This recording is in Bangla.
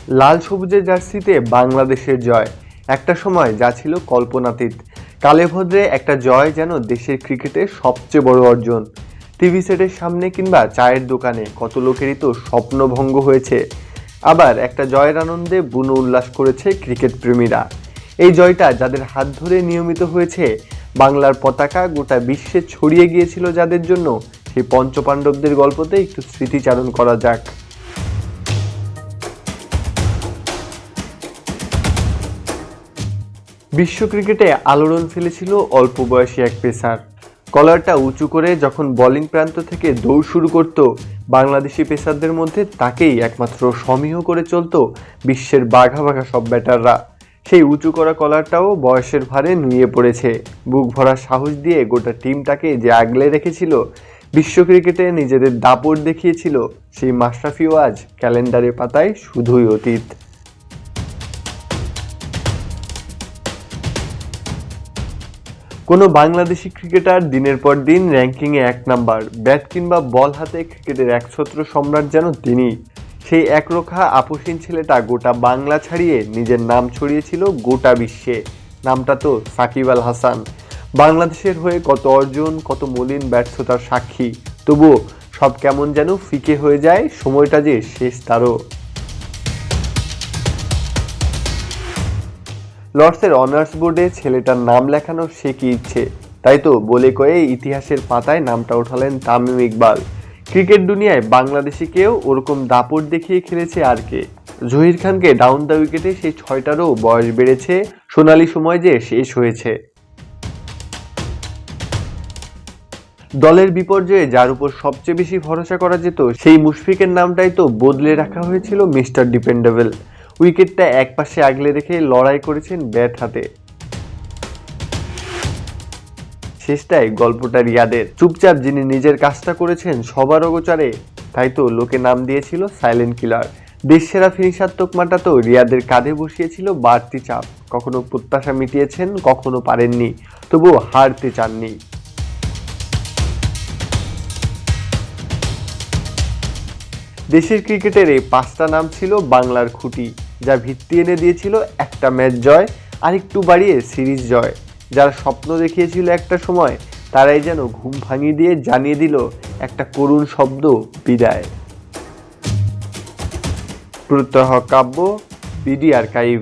লাল সবুজের জার্সিতে বাংলাদেশের জয় একটা সময় যা ছিল কল্পনাতীত। কালে ভদ্রে একটা জয় যেন দেশের ক্রিকেটের সবচেয়ে বড় অর্জন। টিভি সেটের সামনে কিংবা চায়ের দোকানে কত লোকেরই তো স্বপ্নভঙ্গ হয়েছে। আবার একটা জয়ের আনন্দে বুনো উল্লাস করেছে ক্রিকেট প্রেমীরা। এই জয়টা যাদের হাত ধরে নিয়মিত হয়েছে, বাংলার পতাকা গোটা বিশ্বে ছড়িয়ে গিয়েছিল যাদের জন্য, সেই পঞ্চপাণ্ডবদের গল্পতে একটু স্মৃতিচারণ করা যাক। বিশ্ব ক্রিকেটে আলোড়ন ফেলেছিল অল্প বয়সী এক পেসার। কলারটা উঁচু করে যখন বোলিং প্রান্ত থেকে দৌড় শুরু করত, বাংলাদেশি পেসারদের মধ্যে তাকেই একমাত্র সমীহ করে চলত বিশ্বের বাঘা বাঘা সব ব্যাটাররা। সেই উঁচু করা কলারটাও বয়সের ভারে নুয়ে পড়েছে। বুক ভরা সাহস দিয়ে গোটা টিমটাকে যে আগলে রেখেছিল, বিশ্ব ক্রিকেটে নিজেদের দাপট দেখিয়েছিল, সেই মাশরাফিও আজ ক্যালেন্ডারের পাতায় শুধুই অতীত। কোনো বাংলাদেশি ক্রিকেটার দিনের পর দিন র্যাঙ্কিংয়ে ১ নাম্বার, ব্যাট কিংবা বল হাতে ক্রিকেটের একছত্র সম্রাট যেন তিনি। সেই একরোখা আপসীন ছেলেটা গোটা বাংলা ছাড়িয়ে নিজের নাম ছড়িয়েছিল গোটা বিশ্বে। নামটা তো সাকিব আল হাসান। বাংলাদেশের হয়ে কত অর্জন, কত মলিন ব্যর্থতার সাক্ষী। তবুও সব কেমন যেন ফিকে হয়ে যায়, সময়টা যে শেষ তারও। লর্ডসের অনার্স বোর্ডে ছেলেটার নাম লেখানোর সে কি ইচ্ছে, তাই তো বলে কয়ে ইতিহাসের পাতায় নামটা ওঠালেন তামিম ইকবাল। ক্রিকেট দুনিয়ায় বাংলাদেশি কেউ ওরকম দাপট দেখিয়ে খেলেছে আর কে? জহির খানকে ডাউন দ্য উইকেটে সেই ৬টারও বয়স বেড়েছে, সোনালি সময় যে শেষ হয়েছে। দলের বিপর্যয়ে যার উপর সবচেয়ে বেশি ভরসা করা যেত, সেই মুশফিকের নামটাই তো বদলে রাখা হয়েছিল মিস্টার ডিপেন্ডেবল। উইকেটটা একপাশে আগলে রেখে লড়াই করেছেন ব্যাট হাতে। শেষটায় গল্পটা রিয়াদের। চুপচাপ যিনি নিজের কাজটা করেছেন সবার অগোচরে, তাই তো লোকে নাম দিয়েছিল সাইলেন্ট কিলার। দেশসেরা ফিনিশার তকমাটা তো রিয়াদের কাঁধে বসিয়েছিল বাড়তি চাপ। কখনো প্রত্যাশা মিটিয়েছেন, কখনো পারেননি, তবুও হারতে চাননি। দেশের ক্রিকেটের এই ৫টা নাম ছিল বাংলার খুঁটি, যা ভিত্তি এনে দিয়েছিল একটা ম্যাচ জয়, আরেকটু বাড়িয়ে সিরিজ জয়। যারা স্বপ্ন দেখিয়েছিল একটা সময়, তারাই যেন ঘুম ভাঙিয়ে দিয়ে জানিয়ে দিল একটা করুণ শব্দ, বিদায়। প্রত্যহ কাব্য, বিডি আর্কাইভ।